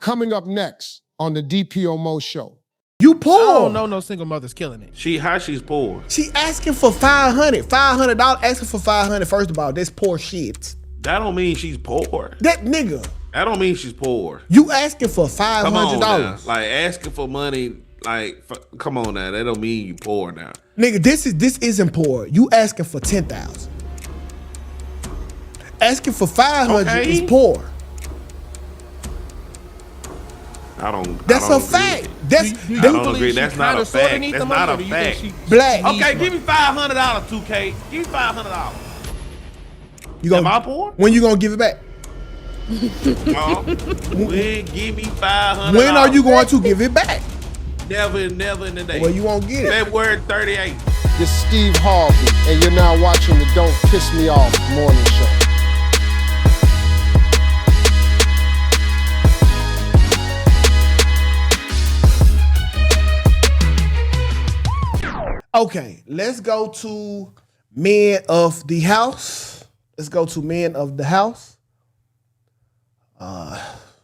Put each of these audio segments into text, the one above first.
Coming up next on the DPMO show. You poor. I don't know no single mother's killing it. She's poor. She asking for $500. Asking for $500. First of all, that's poor shit. That don't mean she's poor. That nigga. That don't mean she's poor. You asking for $500. Come on now. Like asking for money, like come on now. That don't mean you poor now. Nigga, this isn't poor. You asking for $10,000. Asking for $500 is poor. That's a fact. I don't agree. That's not a fact. That's not a fact. Black. Okay, give me $500, Tukay. Give me $500. Am I poor? When you gonna give it back? When give me $500. When are you going to give it back? Never in the day. Well, you won't get it. February 38th. This is Steve Harvey, and you're now watching the Don't Piss Me Off morning show. Okay, let's go to men of the house.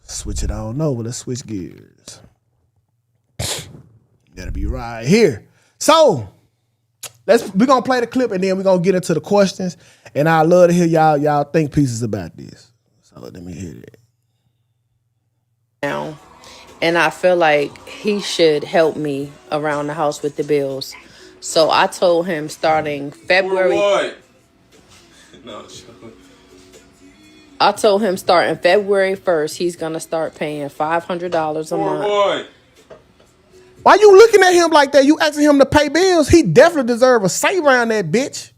Switch it, I don't know, but let's switch gears. Gotta be right here. So, we're gonna play the clip and then we're gonna get into the questions. And I'd love to hear y'all think pieces about this. So let me hear it. Now, and I feel like he should help me around the house with the bills. So I told him starting February. I told him starting February 1st, he's gonna start paying $500 a month. Why you looking at him like that? You asking him to pay bills? He definitely deserve a say around that bitch.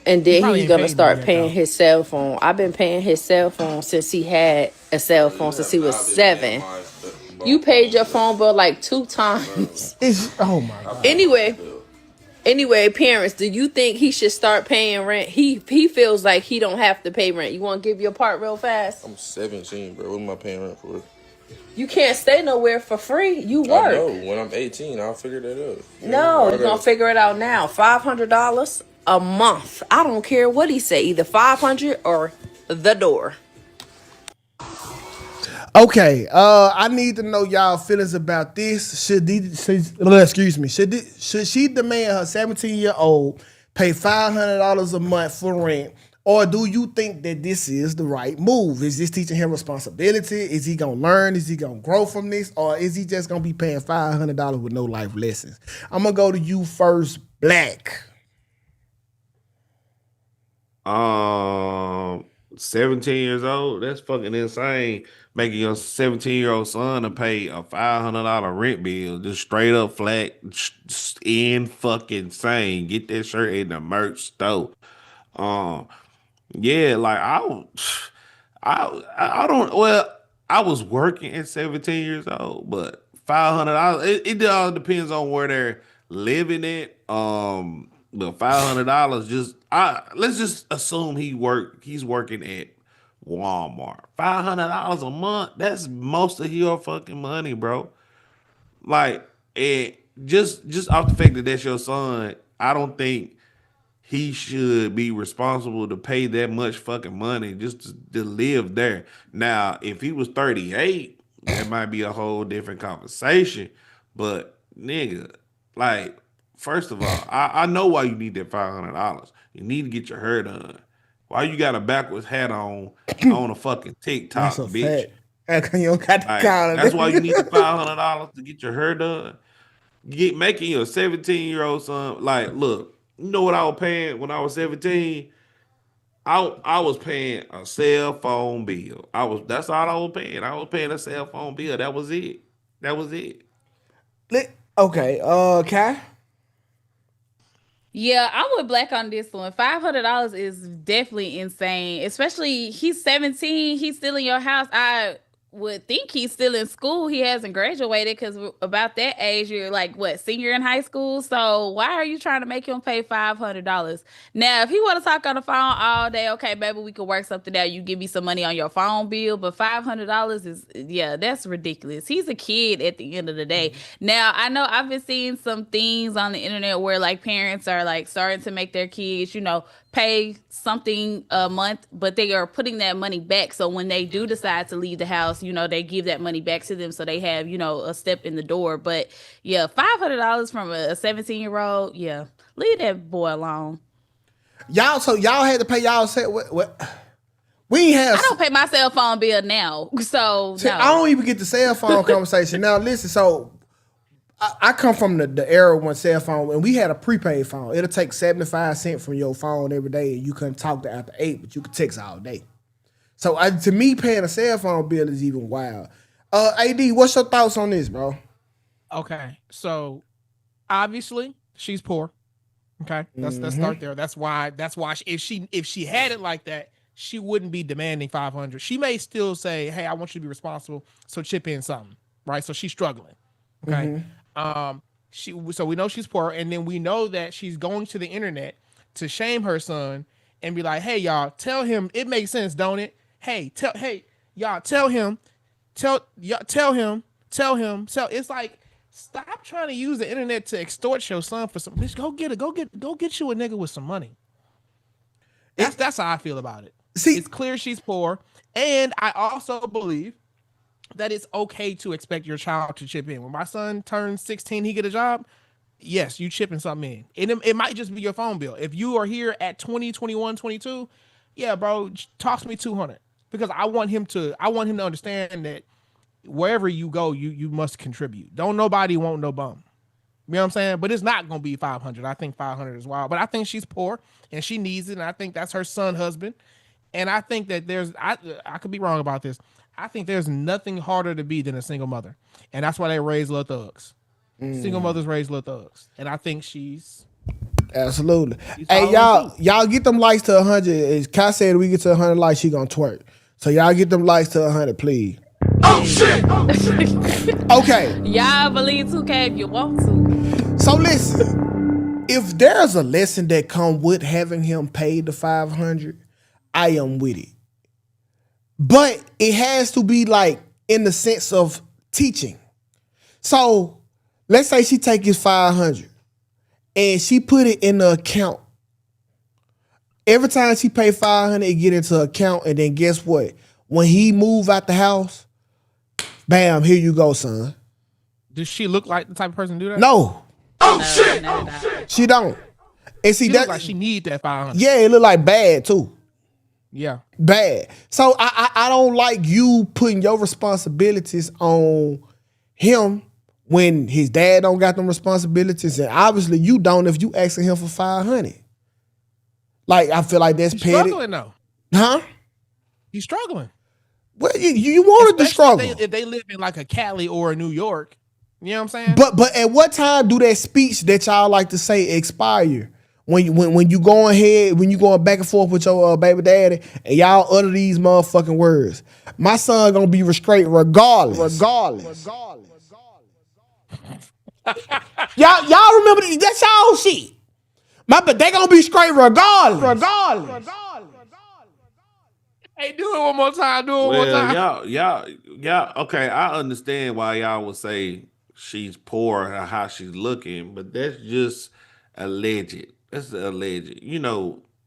And then he's gonna start paying his cell phone. I've been paying his cell phone since he had a cell phone since he was 7. You paid your phone bill like 2 times. Oh my God. Anyway, parents, do you think he should start paying rent? He feels like he don't have to pay rent. You want to give your part real fast? I'm 17, bro. What am I paying rent for? You can't stay nowhere for free. You work. I know. When I'm 18, I'll figure that out. No, you're going to figure it out now. $500 a month. I don't care what he say. Either $500 or the door. Okay, I need to know y'all feelings about this. Should she demand her 17-year-old pay $500 a month for rent, or do you think that this is the right move? Is this teaching him responsibility? Is he gonna learn? Is he gonna grow from this, or is he just gonna be paying $500 with no life lessons? I'm gonna go to you first, Black. 17 years old. That's fucking insane. Making your 17-year-old son to pay a $500 rent bill, just straight up flat, in fucking insane. Get that shirt in the merch store. Yeah, like I don't. Well, I was working at 17 years old, but $500. It all depends on where they're living at. But $500 let's just assume he's working at Walmart. $500 a month, that's most of your fucking money, bro. Like, just off the fact that that's your son, I don't think he should be responsible to pay that much fucking money just to live there. Now, if he was 38, that might be a whole different conversation. But nigga, like, first of all, I know why you need that $500. You need to get your hair done. Why you got a backwards hat on a fucking TikTok, That's a bitch? fact. You don't got the collar. That's why you need the $500 to get your hair done. Making your 17-year-old son, like, look, you know what I was paying when I was 17? I was paying a cell phone bill. That's all I was paying. I was paying a cell phone bill. That was it. Okay, Kai? Yeah, I'm with Black on this one. $500 is definitely insane. Especially he's 17. He's still in your house. I would think he's still in school. He hasn't graduated because about that age, you're like, what, senior in high school? So why are you trying to make him pay $500? Now, if he want to talk on the phone all day, okay, baby, we could work something out. You give me some money on your phone bill, but $500 is, yeah, that's ridiculous. He's a kid at the end of the day. Now, I know I've been seeing some things on the internet where like parents are like starting to make their kids, pay something a month, but they are putting that money back. So when they do decide to leave the house, they give that money back to them so they have, a step in the door. But yeah, $500 from a 17-year-old, yeah, leave that boy alone. Y'all had to pay y'all what? We ain't have. I don't pay my cell phone bill now, so no. I don't even get the cell phone conversation. Now listen, so I come from the era when cell phone, and we had a prepaid phone. It'll take 75 cents from your phone every day, and you couldn't talk to after 8, but you could text all day. So to me, paying a cell phone bill is even wild. AD, what's your thoughts on this, bro? Okay, so obviously she's poor. Okay, let's start there. That's why if she had it like that, she wouldn't be demanding 500. She may still say, "Hey, I want you to be responsible, so chip in something." Right? So she's struggling. Okay. So we know she's poor, and then we know that she's going to the internet to shame her son and be like, "Hey, y'all, tell him it makes sense, don't it? Hey, tell him. It's like, stop trying to use the internet to extort your son for some. Bitch, go get you a nigga with some money." That's how I feel about it. See, it's clear she's poor, and I also believe that it's okay to expect your child to chip in. When my son turns 16, he get a job. Yes, you chipping something in. It might just be your phone bill. If you are here at 20, 21, 22, yeah, bro, toss me 200 because I want him to understand that wherever you go, you must contribute. Don't nobody want no bum. You know what I'm saying? But it's not going to be 500. I think 500 is wild. But I think she's poor and she needs it. And I think that's her son husband. And I think that I could be wrong about this. I think there's nothing harder to be than a single mother. And that's why they raise little thugs. Single mothers raise little thugs. And I think she's... Absolutely. Hey, y'all get them likes to 100. As Kai said, we get to 100 likes, she gonna twerk. So y'all get them likes to 100, please. Oh, shit! Okay. Y'all believe Tukay if you want to. So listen, if there's a lesson that come with having him paid the 500, I am with it. But it has to be like in the sense of teaching. So let's say she take his 500 and she put it in the account. Every time she pay 500, it get into account, and then guess what? When he move out the house, bam, here you go, son. Does she look like the type of person to do that? No. Oh, shit. She don't. And see, she that look like she need that 500. Yeah, it look like bad too. Yeah. Bad. So I don't like you putting your responsibilities on him when his dad don't got them responsibilities, and obviously you don't if you asking him for 500. Like, I feel like that's He's petty. struggling though. Huh? He's struggling. Well, you wanted to struggle. If they live in like a Cali or a New York, you know what I'm saying? But at what time do that speech that y'all like to say expire? When you going ahead, when you going back and forth with your baby daddy, and y'all utter these motherfucking words, my son gonna be restrained regardless. Y'all remember that's y'all shit. But they gonna be straight regardless. Hey, do it one more time. Y'all. Okay, I understand why y'all would say she's poor or how she's looking, but that's just alleged. That's alleged.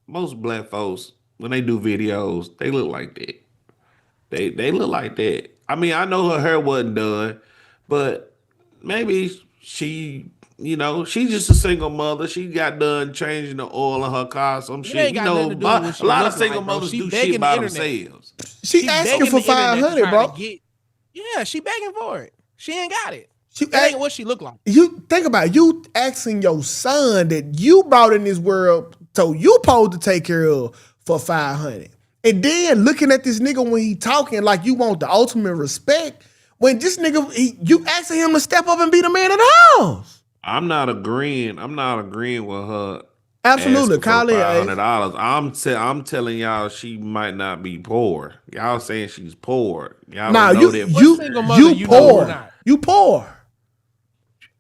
Most black folks, when they do videos, they look like that. They look like that. I mean, I know her hair wasn't done, but maybe she's just a single mother. She got done changing the oil in her car, some shit. A lot of single mothers do shit by themselves. She asking for 500, bro. Yeah, she begging for it. She ain't got it. That ain't what she look like. You think about it, you asking your son that you brought in this world, so you supposed to take care of for 500. And then looking at this nigga when he talking like you want the ultimate respect, when this nigga, you asking him to step up and be the man of the house. I'm not agreeing with her. Absolutely, $500. I'm telling y'all she might not be poor. Y'all saying she's poor. Y'all nah, don't know you poor. You poor.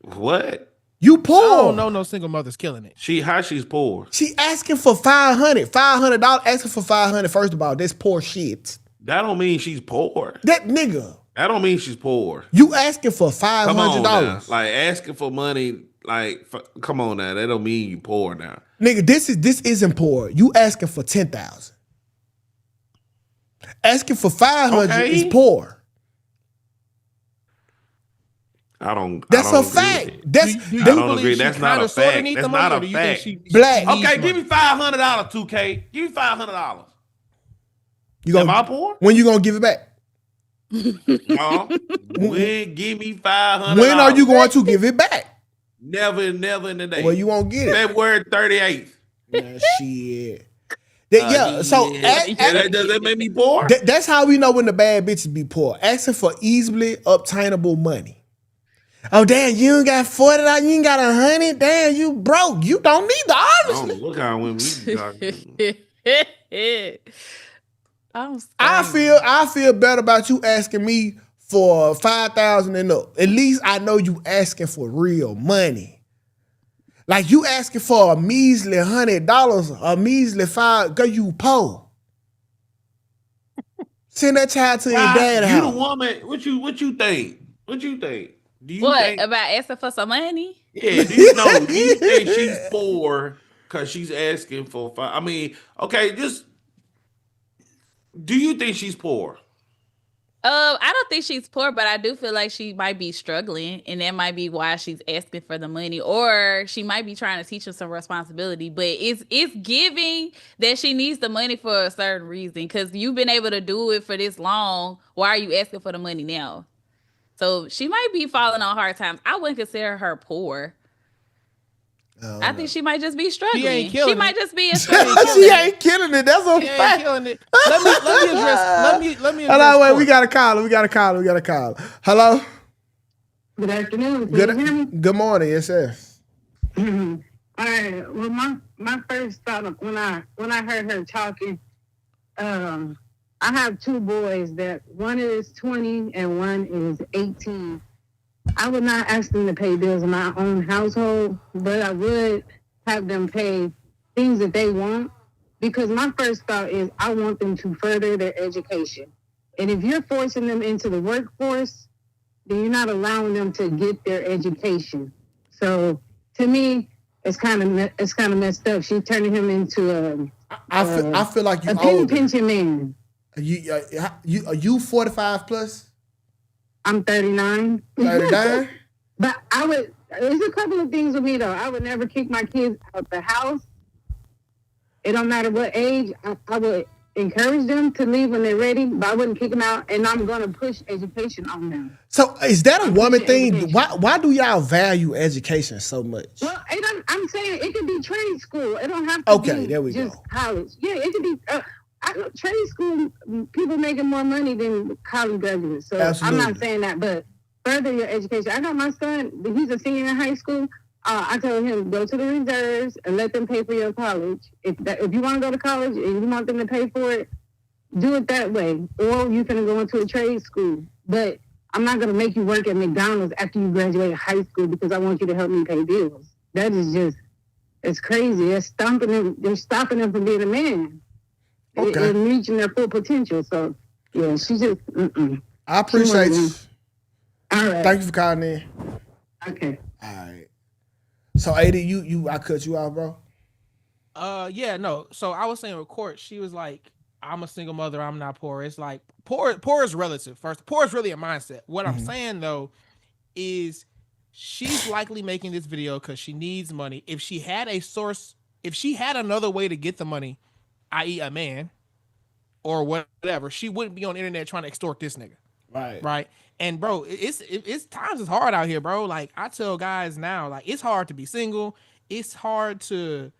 What? You poor. I don't know no single mother's killing it. She's poor. She asking for $500. $500 asking for 500. First of all, that's poor shit. That don't mean she's poor. That nigga. That don't mean she's poor. You asking for $500. Come on now. Like asking for money, come on now. That don't mean you poor now. Nigga, this isn't poor. You asking for 10,000. Asking for 500 is poor. That's I don't a agree fact. with it. That's Do you I don't believe agree. she That's not kinda a sorta fact. need That's the money, not or a do you think fact. she Black. needs Okay, the give me money? $500, 2K. Give me $500. you Am I gonna poor? when you gonna give it back? No. When give me $500. When are you going to give it back? Never in the day. Well, you won't get it. February 38th. Man, shit. Yeah. So Does that make me poor? that's how we know when the bad bitches be poor. Asking for easily obtainable money. Oh damn, you ain't got $40, you ain't got $100. Damn, you broke. You don't need the I don't honestly. know what kind of women you be talking to. I'm I feel better about you asking me for 5,000 and up. At least I know you asking for real money. Like you asking for a measly $100, a measly $5, cause you poor. Send that child to your dad You house. the woman. What you think? What you think? Do you what think? about asking for some money? Yeah. Do you think she's poor because she's asking for five? I mean, okay. Just do you think she's poor? I don't think she's poor, but I do feel like she might be struggling, and that might be why she's asking for the money, or she might be trying to teach him some responsibility. But it's giving that she needs the money for a certain reason, because you've been able to do it for this long. Why are you asking for the money now? So she might be falling on hard times. I wouldn't consider her poor. I think she might just be struggling. She ain't killing She might it. just be a She struggling. ain't killing it. That's a She ain't fact. killing it. Let me address. Let me address. Hello, wait, we Court. got a caller. Hello. Good afternoon. Can you hear me? Good morning, yes, sir. All right. Well, my first thought when I heard her talking, I have two boys that one is 20 and one is 18. I would not ask them to pay bills in my own household, but I would have them pay things that they want, because my first thought is I want them to further their education. And if you're forcing them into the workforce, then you're not allowing them to get their education. So to me, it's kind of messed up. She's turning him into I feel like you a penny older. pinching man. Are you 45 plus? I'm 39. 39? But there's a couple of things with me though. I would never kick my kids out the house. It don't matter what age. I would encourage them to leave when they're ready, but I wouldn't kick them out, and I'm going to push education on them. So is that a woman thing? Why do y'all value education so much? Well, I'm saying it could be trade school. It don't have to be there we just go. college. Yeah, it could be trade school. People making more money than college graduates. So Absolutely. I'm not saying that, but further your education. I got my son. He's a senior in high school. I told him, go to the reserves and let them pay for your college. If you want to go to college and you want them to pay for it, do it that way. Or you can go into a trade school. But I'm not going to make you work at McDonald's after you graduate high school because I want you to help me pay bills. That is just, it's crazy. They're stopping them from being a man. Okay. And reaching their full potential. So, yeah, she just, I appreciate you. All right. Thank you for calling in. Okay. All right. So, AD, I cut you off, bro. Yeah, no. So I was saying with Court, she was like, I'm a single mother, I'm not poor. It's like poor is relative. First, poor is really a mindset. What I'm saying though is she's likely making this video because she needs money. If she had a source, if she had another way to get the money, i.e. a man or whatever, she wouldn't be on the internet trying to extort this nigga. Right. And bro, it's times is hard out here, bro. Like I tell guys now, like it's hard to be single. It's hard to,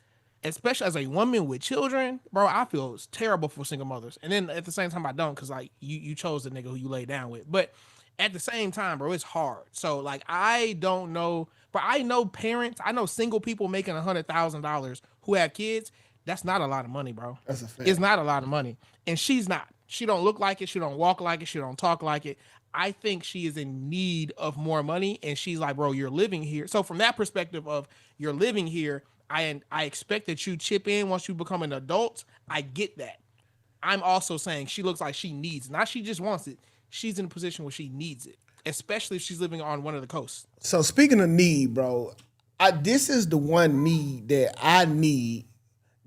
especially as a woman with children, bro. I feel it's terrible for single mothers. And then at the same time, I don't, because like you chose the nigga who you laid down with. But at the same time, bro, it's hard. So like I don't know, but I know parents, I know single people making $100,000 who have kids. That's not a lot of money, bro. That's a fact. It's not a lot of money, and she's not. She don't look like it. She don't walk like it. She don't talk like it. I think she is in need of more money, and she's like, bro, you're living here. So from that perspective of you're living here, I expect that you chip in once you become an adult. I get that. I'm also saying she looks like she needs, not she just wants it. She's in a position where she needs it, especially if she's living on one of the coasts. So speaking of need, bro, this is the one need that I need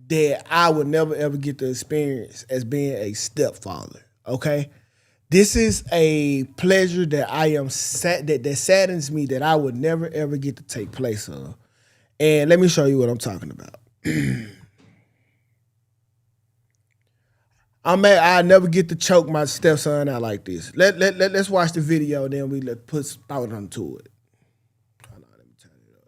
that I would never ever get to experience as being a stepfather. Okay. This is a pleasure that I am that saddens me that I would never ever get to take place of. And let me show you what I'm talking about. I never get to choke my stepson out like this. Let's watch the video, then we put thought onto it. Hold on, let me turn it up.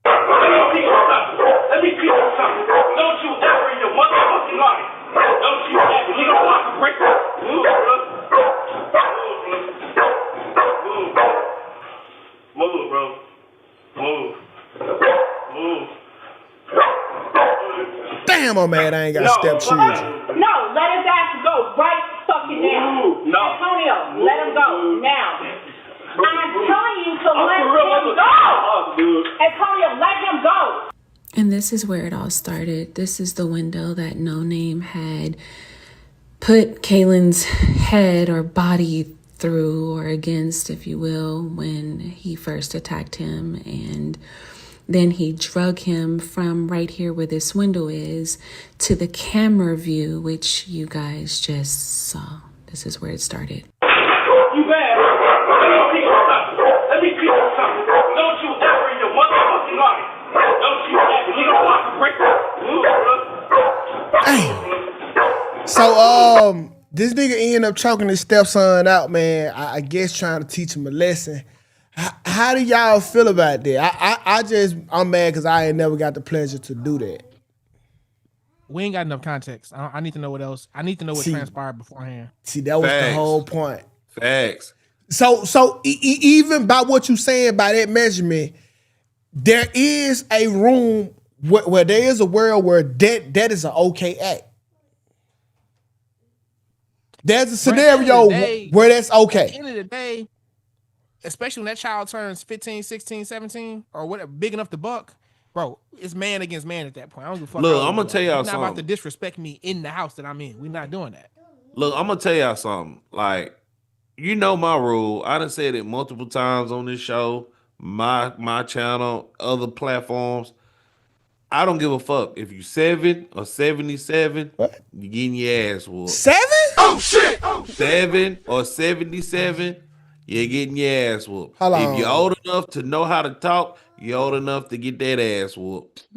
Let me teach you something. Don't you ever in your motherfucking life. Don't you ever. You don't want to break that. Move, bro. Move, bro. Move. Move. Damn, I'm mad I ain't got stepchildren. No, let his ass go right fucking now. No. Antonio, let him go now. I'm telling you to let him go. Antonio, let him go. And this is where it all started. This is the window that No Name had put Kaylin's head or body through or against, if you will, when he first attacked him. And then he drug him from right here where this window is to the camera view, which you guys just saw. This is where it started. You bad. Let me teach you something. Don't you ever in your motherfucking life. Don't you ever. You don't want to break that. Damn. So this nigga ended up choking his stepson out, man. I guess trying to teach him a lesson. How do y'all feel about that? I'm mad because I ain't never got the pleasure to do that. We ain't got enough context. I need to know what else. I need to know what transpired beforehand. See, that was the whole point. Facts. So even by what you saying by that measurement, there is a room where there is a world where that is an okay act. There's a scenario where that's okay. At the end of the day, especially when that child turns 15, 16, 17, or whatever, big enough to buck, bro, it's man against man at that point. I don't give a fuck. Look, I'm gonna tell y'all something. Not about to something. disrespect me in the house that I'm in. We're not doing that. Look, I'm gonna tell y'all something. Like, you know my rule. I done said it multiple times on this show, my channel, other platforms. I don't give a fuck if you 7 or 77. What? You getting your ass whooped. 7? Oh shit. 7 or 77. You're getting your ass whooped. Hold on. If you're old enough to know how to talk, you're old enough to get that ass whooped.